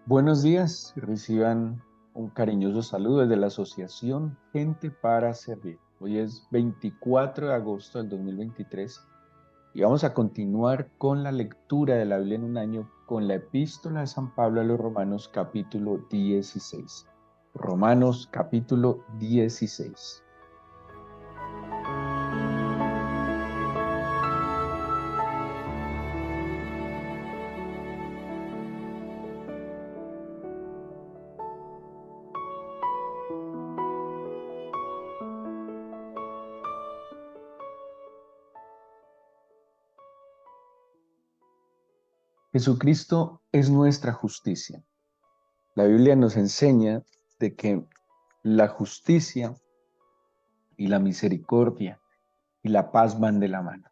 Buenos días, reciban un cariñoso saludo desde la Asociación Gente para Servir. Hoy es 24 de agosto del 2023 y vamos a continuar con la lectura de la Biblia en un año con la Epístola de San Pablo a los Romanos capítulo 16. Romanos capítulo 16. Jesucristo es nuestra justicia. La Biblia nos enseña de que la justicia y la misericordia y la paz van de la mano.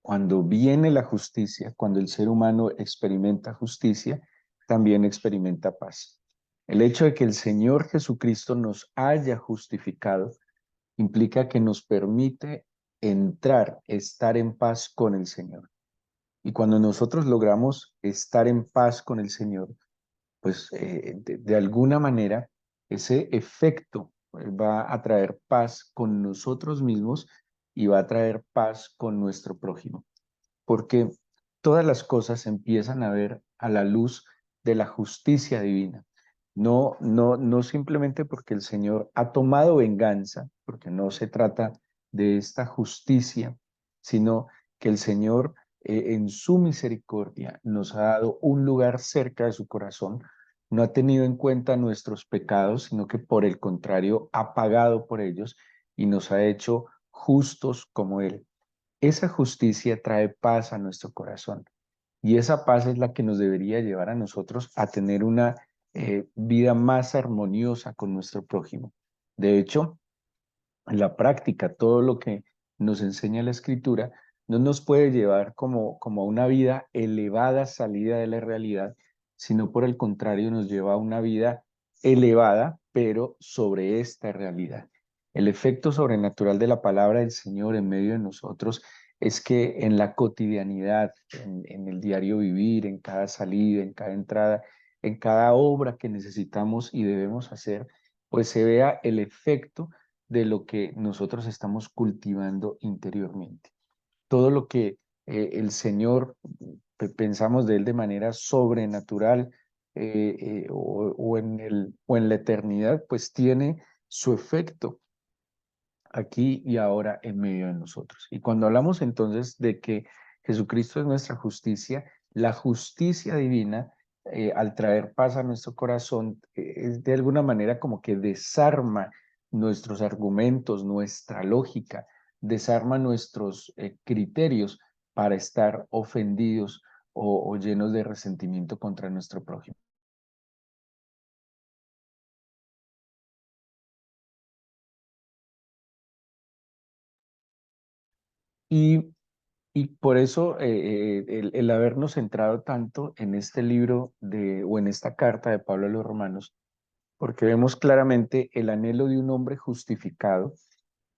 Cuando viene la justicia, cuando el ser humano experimenta justicia, también experimenta paz. El hecho de que el Señor Jesucristo nos haya justificado implica que nos permite entrar, estar en paz con el Señor. Y cuando nosotros logramos estar en paz con el Señor, pues de alguna manera ese efecto va a traer paz con nosotros mismos y va a traer paz con nuestro prójimo, porque todas las cosas empiezan a ver a la luz de la justicia divina. No simplemente porque el Señor ha tomado venganza, porque no se trata de esta justicia, sino que el Señor en su misericordia nos ha dado un lugar cerca de su corazón, no ha tenido en cuenta nuestros pecados, sino que por el contrario ha pagado por ellos y nos ha hecho justos como Él. Esa justicia trae paz a nuestro corazón y esa paz es la que nos debería llevar a nosotros a tener una vida más armoniosa con nuestro prójimo. De hecho, en la práctica, todo lo que nos enseña la Escritura no nos puede llevar como a una vida elevada, salida de la realidad, sino por el contrario nos lleva a una vida elevada, pero sobre esta realidad. El efecto sobrenatural de la palabra del Señor en medio de nosotros es que en la cotidianidad, en el diario vivir, en cada salida, en cada entrada, en cada obra que necesitamos y debemos hacer, pues se vea el efecto de lo que nosotros estamos cultivando interiormente. Todo lo que el Señor pensamos de Él de manera sobrenatural o en la eternidad, pues tiene su efecto aquí y ahora en medio de nosotros. Y cuando hablamos entonces de que Jesucristo es nuestra justicia, la justicia divina, al traer paz a nuestro corazón, es de alguna manera como que desarma nuestros argumentos, nuestra lógica, desarma nuestros criterios para estar ofendidos o llenos de resentimiento contra nuestro prójimo. Y Y por eso el habernos centrado tanto en este libro o en esta carta de Pablo a los Romanos, porque vemos claramente el anhelo de un hombre justificado,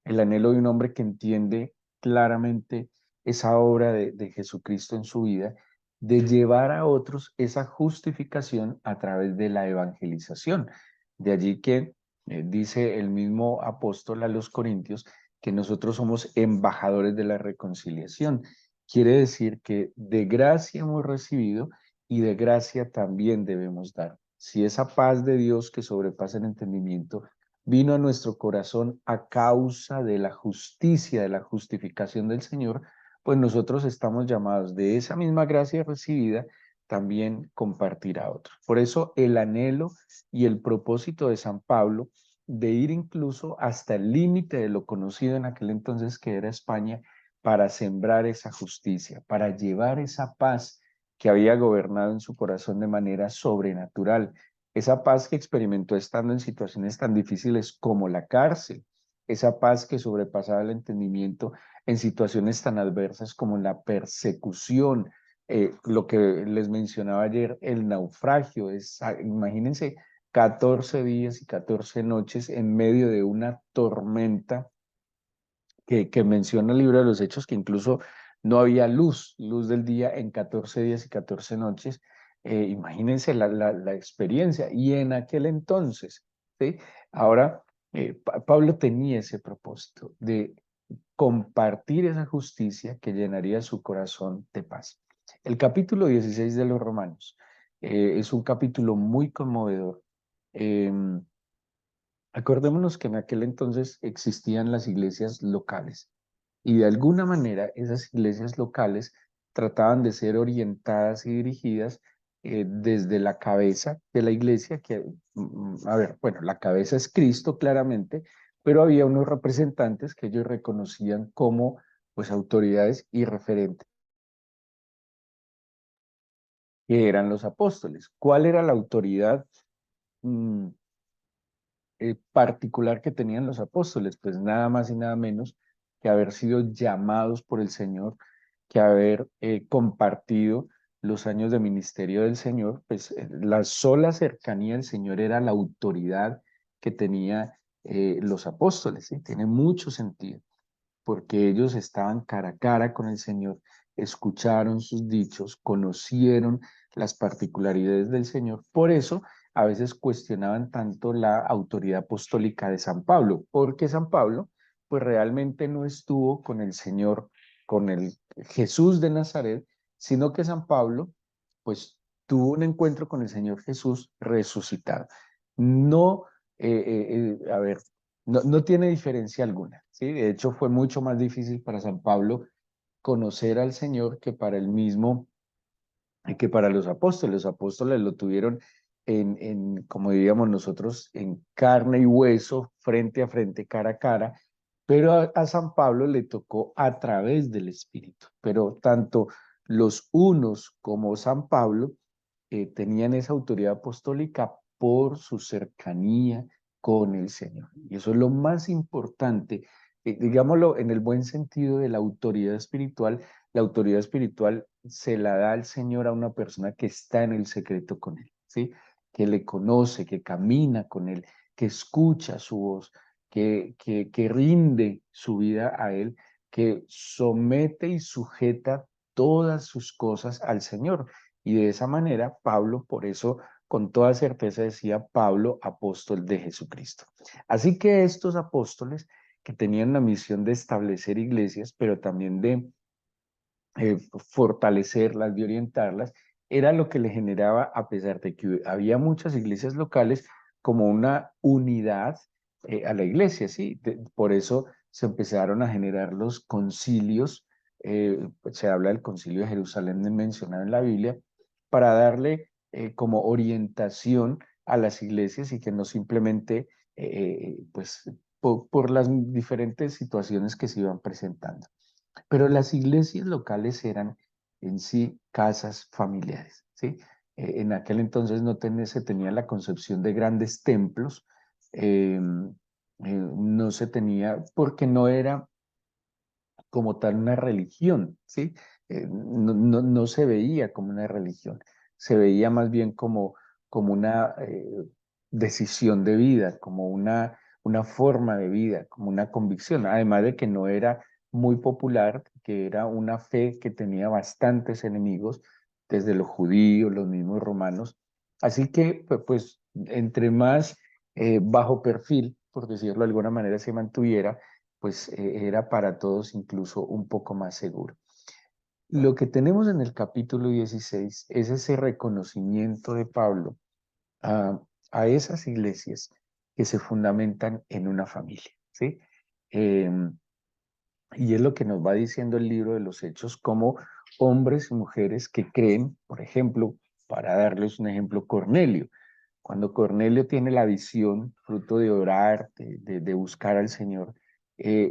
el anhelo de un hombre que entiende claramente esa obra de Jesucristo en su vida, de llevar a otros esa justificación a través de la evangelización. De allí que dice el mismo apóstol a los Corintios que nosotros somos embajadores de la reconciliación. Quiere decir que de gracia hemos recibido y de gracia también debemos dar. Si esa paz de Dios que sobrepasa el entendimiento vino a nuestro corazón a causa de la justicia, de la justificación del Señor, pues nosotros estamos llamados de esa misma gracia recibida también compartir a otros. Por eso el anhelo y el propósito de San Pablo de ir incluso hasta el límite de lo conocido en aquel entonces que era España para sembrar esa justicia, para llevar esa paz que había gobernado en su corazón de manera sobrenatural, esa paz que experimentó estando en situaciones tan difíciles como la cárcel, esa paz que sobrepasaba el entendimiento en situaciones tan adversas como la persecución, lo que les mencionaba ayer, el naufragio, imagínense 14 días y 14 noches en medio de una tormenta que menciona el libro de los Hechos, que incluso no había luz del día en 14 días y 14 noches. Imagínense la experiencia. Y en aquel entonces, ¿sí? Ahora, Pablo tenía ese propósito de compartir esa justicia que llenaría su corazón de paz. El capítulo 16 de los Romanos es un capítulo muy conmovedor. Em, Acordémonos que en aquel entonces existían las iglesias locales y de alguna manera esas iglesias locales trataban de ser orientadas y dirigidas desde la cabeza de la iglesia, que, a ver, bueno, la cabeza es Cristo claramente, pero había unos representantes que ellos reconocían como pues autoridades y referentes, que eran los apóstoles. ¿Cuál era la autoridad? Mm, Particular que tenían los apóstoles, pues nada más y nada menos que haber sido llamados por el Señor, que haber compartido los años de ministerio del Señor, pues la sola cercanía del Señor era la autoridad que tenía los apóstoles, ¿sí? Tiene mucho sentido porque ellos estaban cara a cara con el Señor, escucharon sus dichos, conocieron las particularidades del Señor. Por eso a veces cuestionaban tanto la autoridad apostólica de San Pablo, porque San Pablo pues realmente no estuvo con el Señor, con el Jesús de Nazaret, sino que San Pablo pues tuvo un encuentro con el Señor Jesús resucitado. No, a ver, no tiene diferencia alguna, ¿sí? De hecho, fue mucho más difícil para San Pablo conocer al Señor que para el mismo, que para los apóstoles. Los apóstoles lo tuvieron como diríamos nosotros, en carne y hueso, frente a frente, cara a cara, pero a San Pablo le tocó a través del Espíritu. Pero tanto los unos como San Pablo tenían esa autoridad apostólica por su cercanía con el Señor. Y eso es lo más importante, digámoslo en el buen sentido de la autoridad espiritual. La autoridad espiritual se la da al Señor a una persona que está en el secreto con Él, ¿sí? Que le conoce, que camina con Él, que escucha su voz, que rinde su vida a Él, que somete y sujeta todas sus cosas al Señor. Y de esa manera, Pablo, por eso con toda certeza decía Pablo, apóstol de Jesucristo. Así que estos apóstoles que tenían la misión de establecer iglesias, pero también de fortalecerlas, de orientarlas, era lo que le generaba, a pesar de que había muchas iglesias locales, como una unidad a la iglesia, ¿sí? Por eso se empezaron a generar los concilios, se habla del concilio de Jerusalén mencionado en la Biblia, para darle como orientación a las iglesias y que no simplemente, pues, por las diferentes situaciones que se iban presentando. Pero las iglesias locales eran en sí casas familiares, ¿sí? En aquel entonces se tenía la concepción de grandes templos, no se tenía, porque no era como tal una religión, ¿sí? No se veía como una religión, se veía más bien como una decisión de vida, como una forma de vida, como una convicción, además de que no era muy popular, que era una fe que tenía bastantes enemigos, desde los judíos, los mismos romanos. Así que, pues, entre más bajo perfil, por decirlo de alguna manera, se mantuviera, pues era para todos incluso un poco más seguro. Lo que tenemos en el capítulo 16 es ese reconocimiento de Pablo a, a esas iglesias que se fundamentan en una familia, ¿sí? Y es lo que nos va diciendo el libro de los Hechos, como hombres y mujeres que creen, por ejemplo, para darles un ejemplo, Cornelio. Cuando Cornelio tiene la visión, fruto de orar, de buscar al Señor,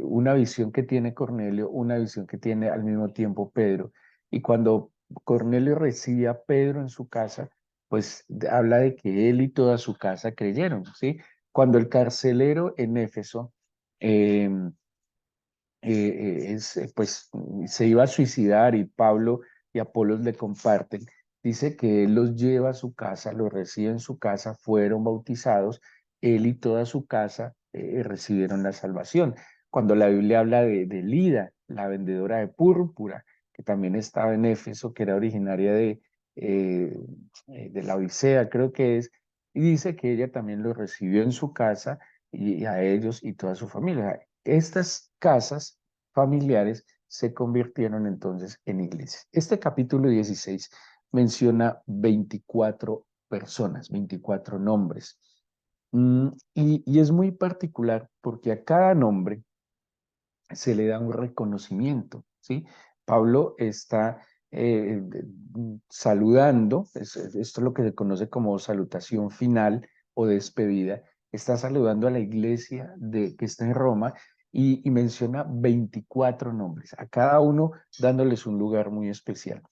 una visión que tiene Cornelio, una visión que tiene al mismo tiempo Pedro. Y cuando Cornelio recibe a Pedro en su casa, pues habla de que él y toda su casa creyeron, ¿sí? Cuando el carcelero en Éfeso eh, pues se iba a suicidar y Pablo y Apolos le comparten. dice que él los lleva a su casa, los recibe en su casa, fueron bautizados, él y toda su casa recibieron la salvación. Cuando la Biblia habla de Lida, la vendedora de púrpura, que también estaba en Éfeso, que era originaria eh, de la Odisea, creo que es, y dice que ella también los recibió en su casa y a ellos y toda su familia. Estas casas familiares se convirtieron entonces en iglesias. Este capítulo 16 menciona 24 personas, 24 nombres. Y es muy particular porque a cada nombre se le da un reconocimiento, ¿sí? Pablo está saludando, esto es lo que se conoce como salutación final o despedida, está saludando a la iglesia que está en Roma y menciona 24 nombres, a cada uno dándoles un lugar muy especial.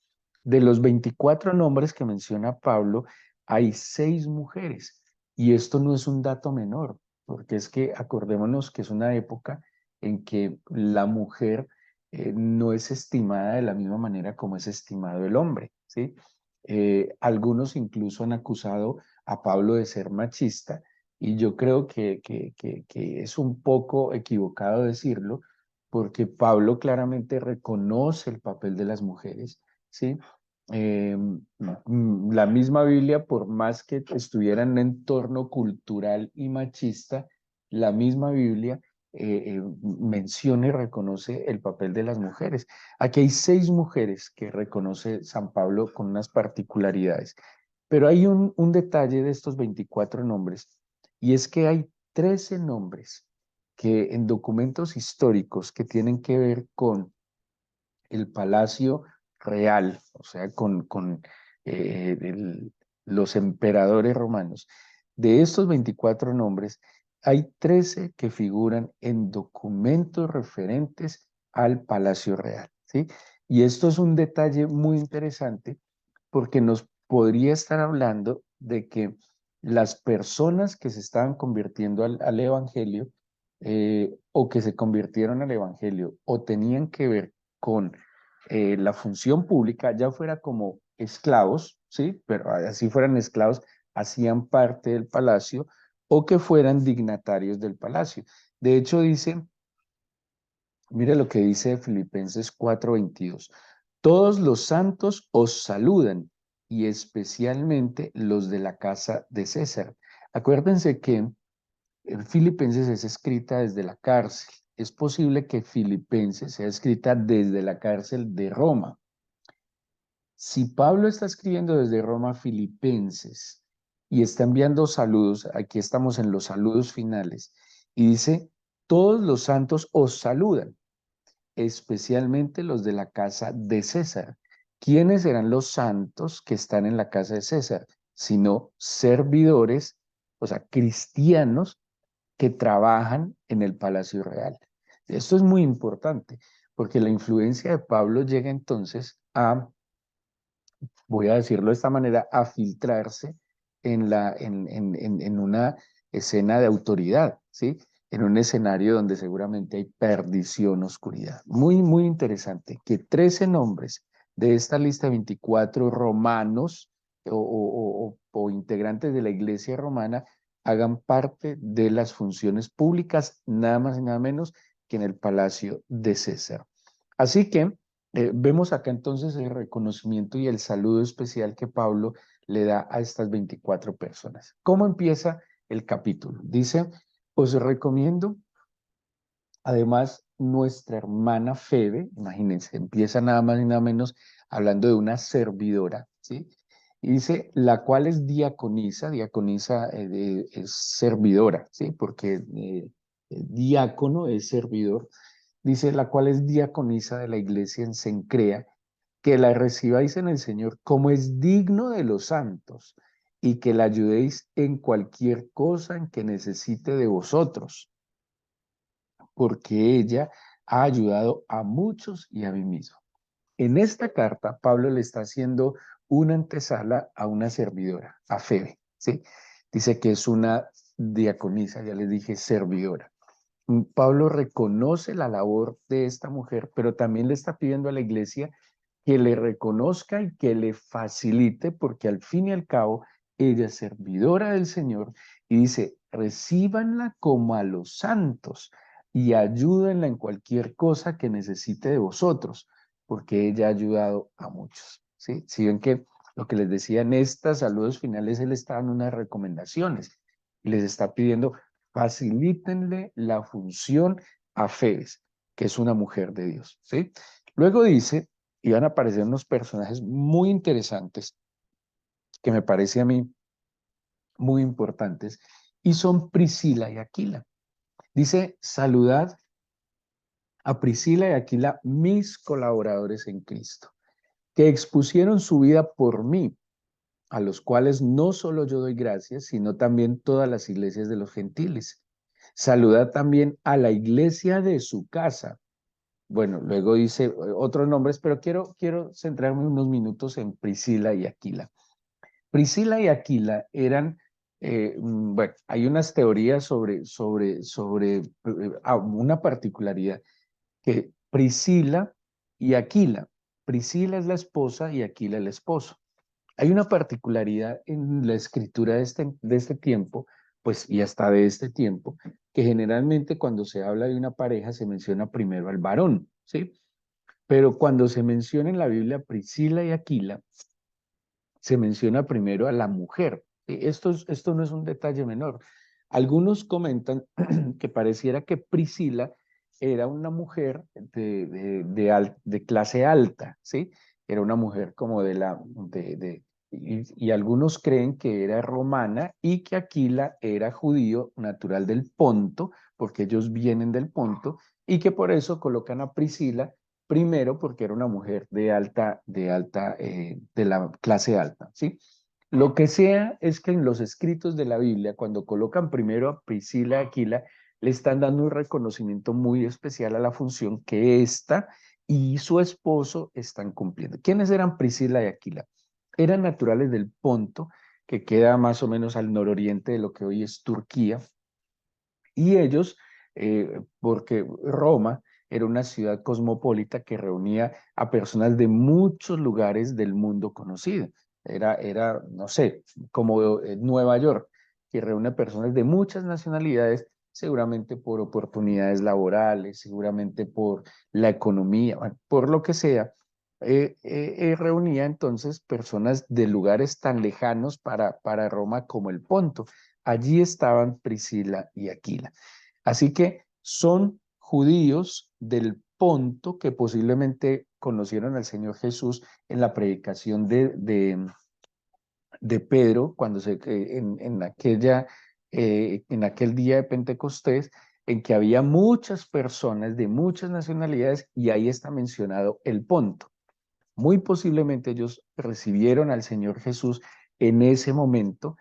De los 24 nombres que menciona Pablo, hay 6 mujeres, y esto no es un dato menor, porque es que acordémonos que es una época en que la mujer no es estimada de la misma manera como es estimado el hombre, ¿sí? Algunos incluso han acusado a Pablo de ser machista, y yo creo que es un poco equivocado decirlo, porque Pablo claramente reconoce el papel de las mujeres, ¿sí? La misma Biblia, por más que estuviera en un entorno cultural y machista, la misma Biblia menciona y reconoce el papel de las mujeres. Aquí hay 6 mujeres que reconoce San Pablo con unas particularidades, pero hay un detalle de estos 24 nombres, y es que hay 13 nombres que en documentos históricos que tienen que ver con el palacio real, o sea, con los emperadores romanos. De estos 24 nombres, hay 13 que figuran en documentos referentes al palacio real, ¿sí? Y esto es un detalle muy interesante porque nos podría estar hablando de que las personas que se estaban convirtiendo al evangelio, o que se convirtieron al evangelio o tenían que ver con la función pública, ya fuera como esclavos, ¿sí? Pero así fueran esclavos, hacían parte del palacio, o que fueran dignatarios del palacio. De hecho, dice, mire lo que dice Filipenses 4:22. Todos los santos os saludan, y especialmente los de la casa de César. Acuérdense que Filipenses es escrita desde la cárcel. Es posible que Filipenses sea escrita desde la cárcel de Roma. Si Pablo está escribiendo desde Roma Filipenses y está enviando saludos, aquí estamos en los saludos finales, y dice, todos los santos os saludan, especialmente los de la casa de César. ¿Quiénes serán los santos que están en la casa de César? Sino servidores, o sea, cristianos que trabajan en el Palacio Real. Esto es muy importante, porque la influencia de Pablo llega entonces a, voy a decirlo de esta manera, a filtrarse en una escena de autoridad, ¿sí? En un escenario donde seguramente hay perdición, oscuridad. Muy, muy interesante que 13 nombres de esta lista de 24 romanos o integrantes de la iglesia romana hagan parte de las funciones públicas, nada más y nada menos que en el palacio de César. Así que vemos acá entonces el reconocimiento y el saludo especial que Pablo le da a estas 24 personas. ¿Cómo empieza el capítulo? Dice, os recomiendo además nuestra hermana Febe, imagínense, empieza nada más y nada menos hablando de una servidora, ¿sí? Y dice, la cual es diaconisa, diaconisa es servidora, ¿sí? Porque diácono es servidor. Dice, la cual es diaconisa de la iglesia en Cencrea, que la recibáis en el Señor como es digno de los santos, y que la ayudéis en cualquier cosa en que necesite de vosotros, porque ella ha ayudado a muchos y a mí mismo. En esta carta, Pablo le está haciendo una antesala a una servidora, a Febe, ¿sí? Dice que es una diaconisa, ya les dije, servidora. Pablo reconoce la labor de esta mujer, pero también le está pidiendo a la iglesia que le reconozca y que le facilite, porque al fin y al cabo ella es servidora del Señor y dice, recíbanla como a los santos y ayúdenla en cualquier cosa que necesite de vosotros, porque ella ha ayudado a muchos. ¿Sí? Si ven que lo que les decía en estos saludos finales, él está dando unas recomendaciones y les está pidiendo, facilítenle la función a Febes, que es una mujer de Dios. ¿Sí? Luego dice, y van a aparecer unos personajes muy interesantes que me parece a mí muy importantes, y son Priscila y Aquila. Dice, saludad a Priscila y Aquila, mis colaboradores en Cristo, que expusieron su vida por mí, a los cuales no solo yo doy gracias, sino también todas las iglesias de los gentiles. Saludad también a la iglesia de su casa. Bueno, luego dice otros nombres, pero quiero centrarme unos minutos en Priscila y Aquila. Priscila y Aquila eran, bueno, hay unas teorías sobre una particularidad, que Priscila y Aquila, Priscila es la esposa y Aquila el esposo. Hay una particularidad en la escritura de este tiempo, pues y hasta de este tiempo, que generalmente cuando se habla de una pareja se menciona primero al varón, ¿sí? Pero cuando se menciona en la Biblia Priscila y Aquila, se menciona primero a la mujer. Esto no es un detalle menor. Algunos comentan que pareciera que Priscila era una mujer de clase alta, ¿sí? Era una mujer como y algunos creen que era romana y que Aquila era judío natural del Ponto, porque ellos vienen del Ponto, y que por eso colocan a Priscila primero porque era una mujer de la clase alta, ¿sí? Lo que sea es que en los escritos de la Biblia, cuando colocan primero a Priscila y Aquila, le están dando un reconocimiento muy especial a la función que ésta y su esposo están cumpliendo. ¿Quiénes eran Priscila y Aquila? Eran naturales del Ponto, que queda más o menos al nororiente de lo que hoy es Turquía, y ellos, porque Roma era una ciudad cosmopolita que reunía a personas de muchos lugares del mundo conocido. No sé, como Nueva York, que reúne personas de muchas nacionalidades, seguramente por oportunidades laborales, seguramente por la economía, bueno, por lo que sea. Reunía entonces personas de lugares tan lejanos para Roma como el Ponto. Allí estaban Priscila y Aquila. Así que son judíos del Ponto que posiblemente conocieron al Señor Jesús en la predicación de Pedro, cuando en aquel día de Pentecostés, en que había muchas personas de muchas nacionalidades y ahí está mencionado el Ponto. Muy posiblemente ellos recibieron al Señor Jesús en ese momento,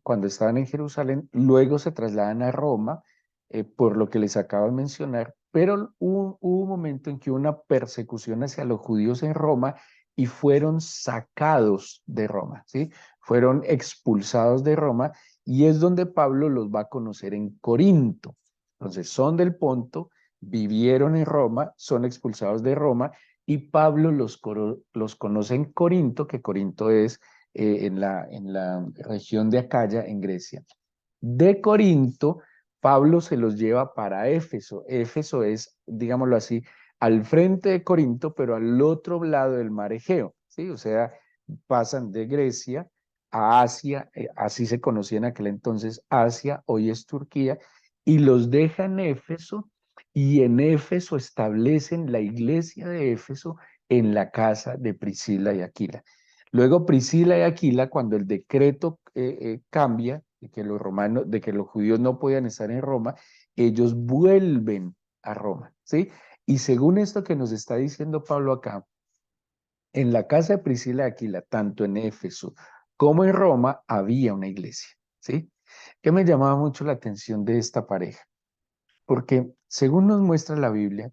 cuando estaban en Jerusalén, luego se trasladan a Roma, por lo que les acabo de mencionar, pero hubo un momento en que hubo una persecución hacia los judíos en Roma y fueron sacados de Roma, ¿sí? Fueron expulsados de Roma y es donde Pablo los va a conocer en Corinto. Entonces son del Ponto, vivieron en Roma, son expulsados de Roma y Pablo los conoce en Corinto, que Corinto es en la región de Acaya, en Grecia. De Corinto, Pablo se los lleva para Éfeso. Éfeso es, digámoslo así, al frente de Corinto, pero al otro lado del mar Egeo, ¿sí? O sea, pasan de Grecia a Asia, así se conocía en aquel entonces Asia, hoy es Turquía, y los dejan en Éfeso, y en Éfeso establecen la iglesia de Éfeso en la casa de Priscila y Aquila. Luego Priscila y Aquila, cuando el decreto cambia, de que los judíos no podían estar en Roma, ellos vuelven a Roma, ¿sí? Y según esto que nos está diciendo Pablo acá, en la casa de Priscila y Aquila, tanto en Éfeso como en Roma, había una iglesia, ¿sí? Que me llamaba mucho la atención de esta pareja, porque según nos muestra la Biblia,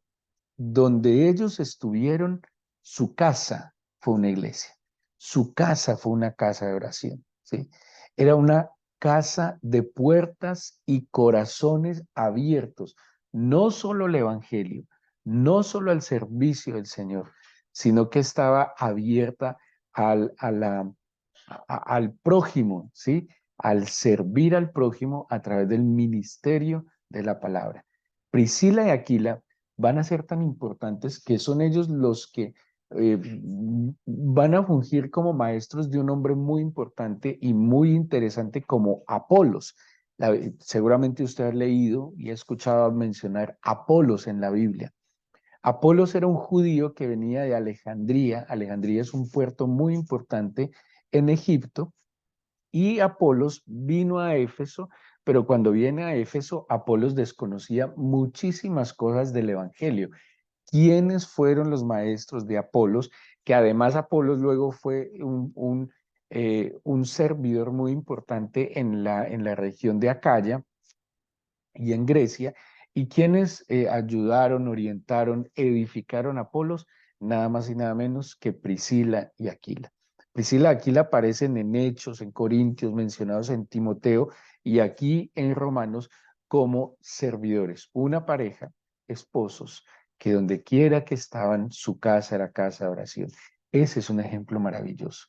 donde ellos estuvieron, su casa fue una iglesia, su casa fue una casa de oración, ¿sí? Era una casa de puertas y corazones abiertos, no solo al evangelio, no solo al servicio del Señor, sino que estaba abierta al prójimo, ¿sí? Al servir al prójimo a través del ministerio de la palabra. Priscila y Aquila van a ser tan importantes que son ellos los que eh, van a fungir como maestros de un hombre muy importante y muy interesante como Apolos. Seguramente usted ha leído y ha escuchado mencionar Apolos en la Biblia. Apolos era un judío que venía de Alejandría. Alejandría es un puerto muy importante en Egipto y Apolos vino a Éfeso, pero cuando viene a Éfeso, Apolos desconocía muchísimas cosas del Evangelio. ¿Quiénes fueron los maestros de Apolos? Que además Apolos luego fue un servidor muy importante en la región de Acaya y en Grecia. ¿Y quienes ayudaron, orientaron, edificaron a Apolos? Nada más y nada menos que Priscila y Aquila. Priscila y Aquila aparecen en Hechos, en Corintios, mencionados en Timoteo y aquí en Romanos como servidores, una pareja, esposos, que donde quiera que estaban, su casa era casa de oración. Ese es un ejemplo maravilloso.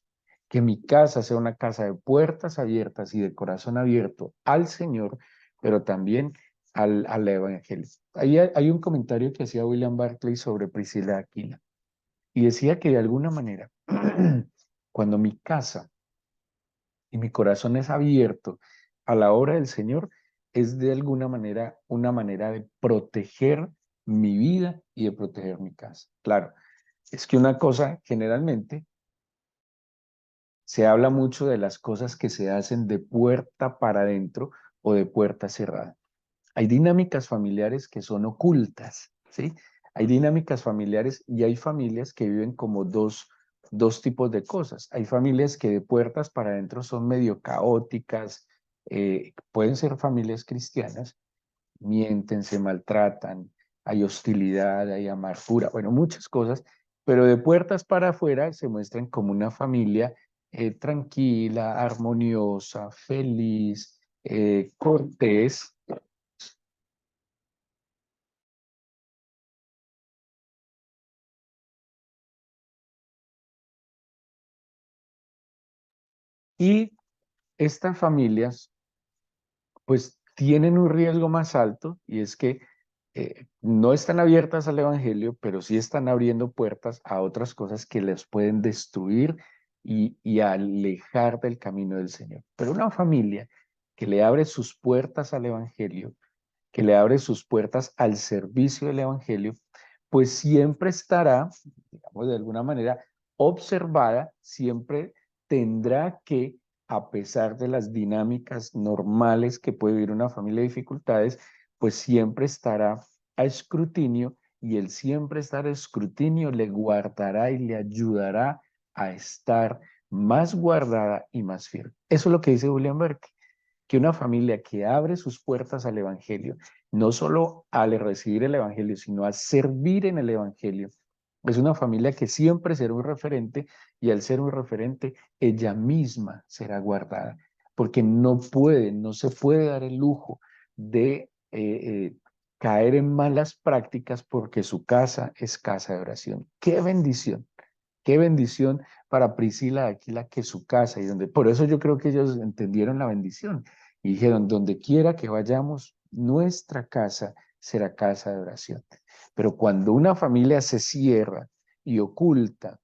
Que mi casa sea una casa de puertas abiertas y de corazón abierto al Señor, pero también al Evangelio. Ahí hay un comentario que hacía William Barclay sobre Priscila de Aquila y decía que de alguna manera, cuando mi casa y mi corazón es abierto a la obra del Señor, es de alguna manera una manera de proteger mi vida y de proteger mi casa. Claro, es que una cosa generalmente se habla mucho de las cosas que se hacen de puerta para adentro o de puerta cerrada. Hay dinámicas familiares que son ocultas, ¿sí? Hay dinámicas familiares y hay familias que viven como dos tipos de cosas. Hay familias que de puertas para adentro son medio caóticas, pueden ser familias cristianas, mienten, se maltratan, hay hostilidad, hay amargura, bueno, muchas cosas, pero de puertas para afuera se muestran como una familia tranquila, armoniosa, feliz, cortés. Y estas familias pues tienen un riesgo más alto y es que no están abiertas al Evangelio, pero sí están abriendo puertas a otras cosas que les pueden destruir y alejar del camino del Señor. Pero una familia que le abre sus puertas al Evangelio, que le abre sus puertas al servicio del Evangelio, pues siempre estará, digamos, de alguna manera observada, siempre tendrá que, a pesar de las dinámicas normales que puede vivir una familia de dificultades, pues siempre estará a escrutinio y el siempre estar a escrutinio le guardará y le ayudará a estar más guardada y más firme. Eso es lo que dice William Burke, que una familia que abre sus puertas al Evangelio, no solo al recibir el Evangelio, sino a servir en el Evangelio, es una familia que siempre será un referente y al ser un referente, ella misma será guardada, porque no se puede dar el lujo de caer en malas prácticas porque su casa es casa de oración. ¡Qué bendición! Qué bendición para Priscila de Aquila que su casa y donde, por eso yo creo que ellos entendieron la bendición y dijeron, donde quiera que vayamos, nuestra casa será casa de oración. Pero cuando una familia se cierra y oculta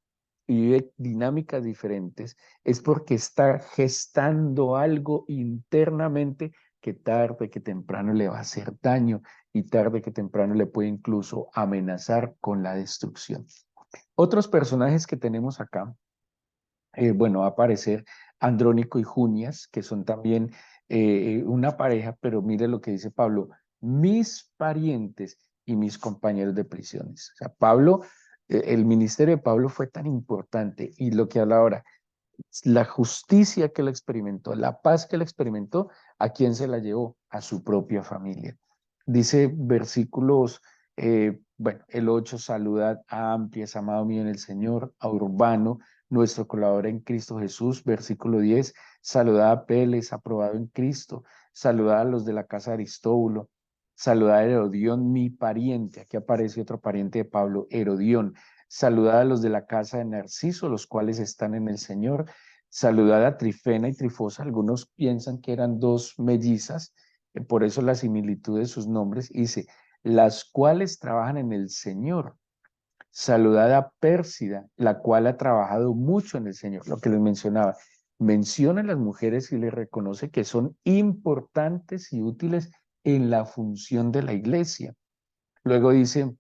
y vive dinámicas diferentes, es porque está gestando algo internamente que tarde que temprano le va a hacer daño y tarde que temprano le puede incluso amenazar con la destrucción. Otros personajes que tenemos acá, bueno, va a aparecer Andrónico y Junias, que son también una pareja, pero mire lo que dice Pablo, mis parientes y mis compañeros de prisiones. O sea, Pablo, el ministerio de Pablo fue tan importante y lo que habla ahora, la justicia que él experimentó, la paz que él experimentó, ¿a quién se la llevó? A su propia familia. Dice versículos, bueno, el 8, saludad a Amplias, amado mío en el Señor, a Urbano, nuestro colaborador en Cristo Jesús, versículo 10, saludad a Peles, aprobado en Cristo, saludad a los de la casa de Aristóbulo, saludad a Herodión, mi pariente, aquí aparece otro pariente de Pablo, Herodión, Saludad a los de la casa de Narciso, los cuales están en el Señor. Saludad a Trifena y Trifosa. Algunos piensan que eran dos mellizas, por eso la similitud de sus nombres. Dice, las cuales trabajan en el Señor. Saludad a Pérsida, la cual ha trabajado mucho en el Señor, lo que les mencionaba. Menciona a las mujeres y les reconoce que son importantes y útiles en la función de la iglesia. Luego dice,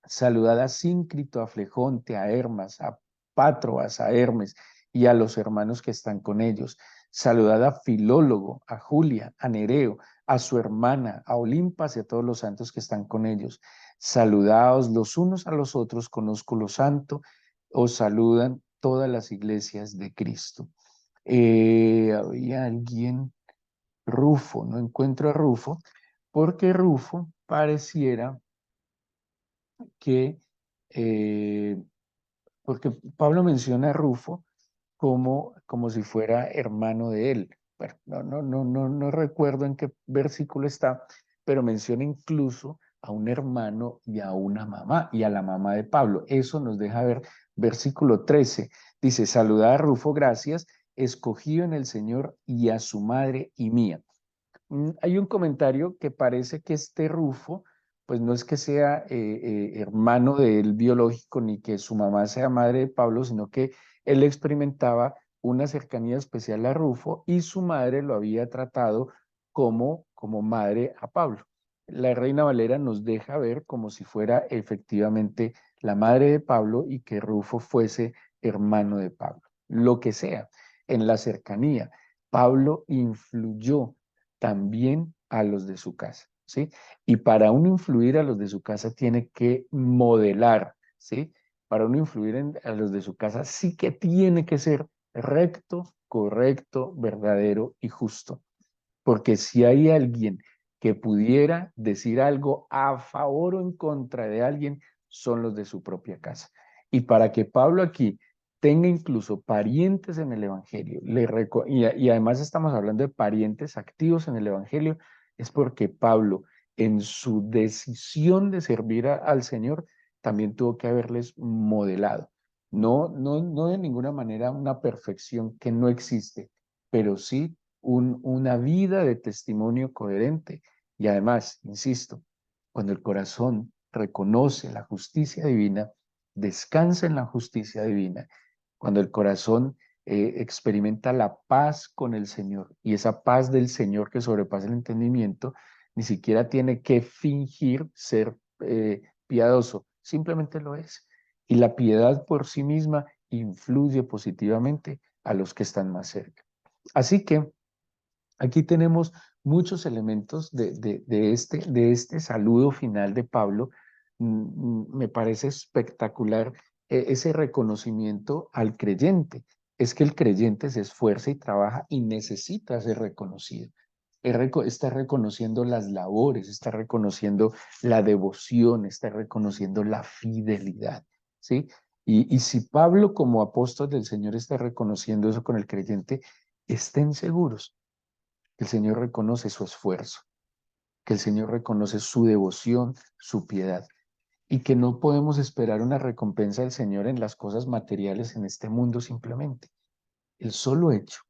saludad a Síncrito, a Flegonte, a Hermas, a Patroas, a Hermes y a los hermanos que están con ellos. Saludad a Filólogo, a Julia, a Nereo, a su hermana, a Olimpas y a todos los santos que están con ellos. Saludaos los unos a los otros con ósculo santo. Os saludan todas las iglesias de Cristo. Había alguien, Rufo, no encuentro a Rufo, porque Rufo pareciera que, eh, porque Pablo menciona a Rufo como si fuera hermano de él. Bueno, no recuerdo en qué versículo está, pero menciona incluso a un hermano y a una mamá, y a la mamá de Pablo. Eso nos deja ver versículo 13. Dice, saludad a Rufo, gracias, escogido en el Señor, y a su madre y mía. Hay un comentario que parece que este Rufo, pues no es que sea hermano de él biológico, ni que su mamá sea madre de Pablo, sino que él experimentaba una cercanía especial a Rufo y su madre lo había tratado como madre a Pablo. La Reina Valera nos deja ver como si fuera efectivamente la madre de Pablo y que Rufo fuese hermano de Pablo. Lo que sea, en la cercanía, Pablo influyó también a los de su casa, ¿sí? Y para uno influir a los de su casa tiene que modelar, ¿sí? Para uno influir a los de su casa sí que tiene que ser recto, correcto, verdadero y justo. Porque si hay alguien que pudiera decir algo a favor o en contra de alguien, son los de su propia casa. Y para que Pablo aquí tenga incluso parientes en el Evangelio, y además estamos hablando de parientes activos en el Evangelio, es porque Pablo en su decisión de servir al Señor también tuvo que haberles modelado. No de ninguna manera una perfección que no existe, pero sí una vida de testimonio coherente. Y además, insisto, cuando el corazón reconoce la justicia divina, descansa en la justicia divina, cuando el corazón experimenta la paz con el Señor y esa paz del Señor que sobrepasa el entendimiento, ni siquiera tiene que fingir ser piadoso, simplemente lo es. Y la piedad por sí misma influye positivamente a los que están más cerca. Así que aquí tenemos muchos elementos de este saludo final de Pablo. Me parece espectacular ese reconocimiento al creyente. Es que el creyente se esfuerza y trabaja y necesita ser reconocido. Está reconociendo las labores, está reconociendo la devoción, está reconociendo la fidelidad, ¿sí? Y si Pablo como apóstol del Señor está reconociendo eso con el creyente, estén seguros que el Señor reconoce su esfuerzo, que el Señor reconoce su devoción, su piedad, y que no podemos esperar una recompensa del Señor en las cosas materiales en este mundo simplemente. El solo hecho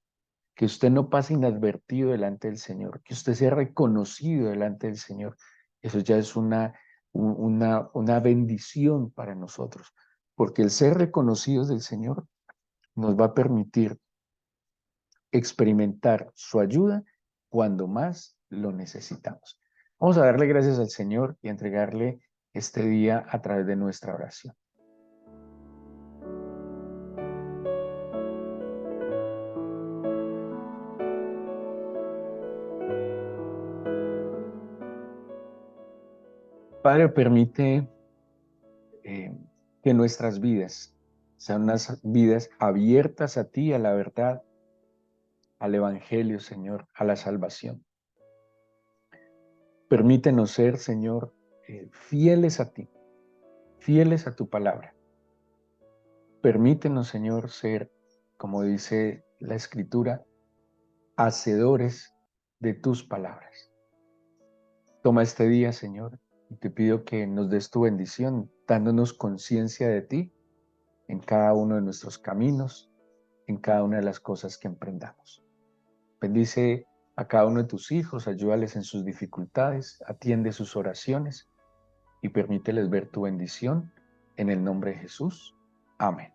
que usted no pase inadvertido delante del Señor, que usted sea reconocido delante del Señor, eso ya es una bendición para nosotros, porque el ser reconocidos del Señor nos va a permitir experimentar su ayuda cuando más lo necesitamos. Vamos a darle gracias al Señor y a entregarle este día a través de nuestra oración. Padre, permite eh, que nuestras vidas sean unas vidas abiertas a ti, a la verdad, al Evangelio, Señor, a la salvación. Permítenos ser, Señor, fieles a ti, fieles a tu palabra. Permítenos, Señor, ser, como dice la Escritura, hacedores de tus palabras. Toma este día, Señor, Y te pido que nos des tu bendición, dándonos conciencia de ti en cada uno de nuestros caminos, en cada una de las cosas que emprendamos. Bendice a cada uno de tus hijos, ayúdales en sus dificultades, atiende sus oraciones y permíteles ver tu bendición en el nombre de Jesús. Amén.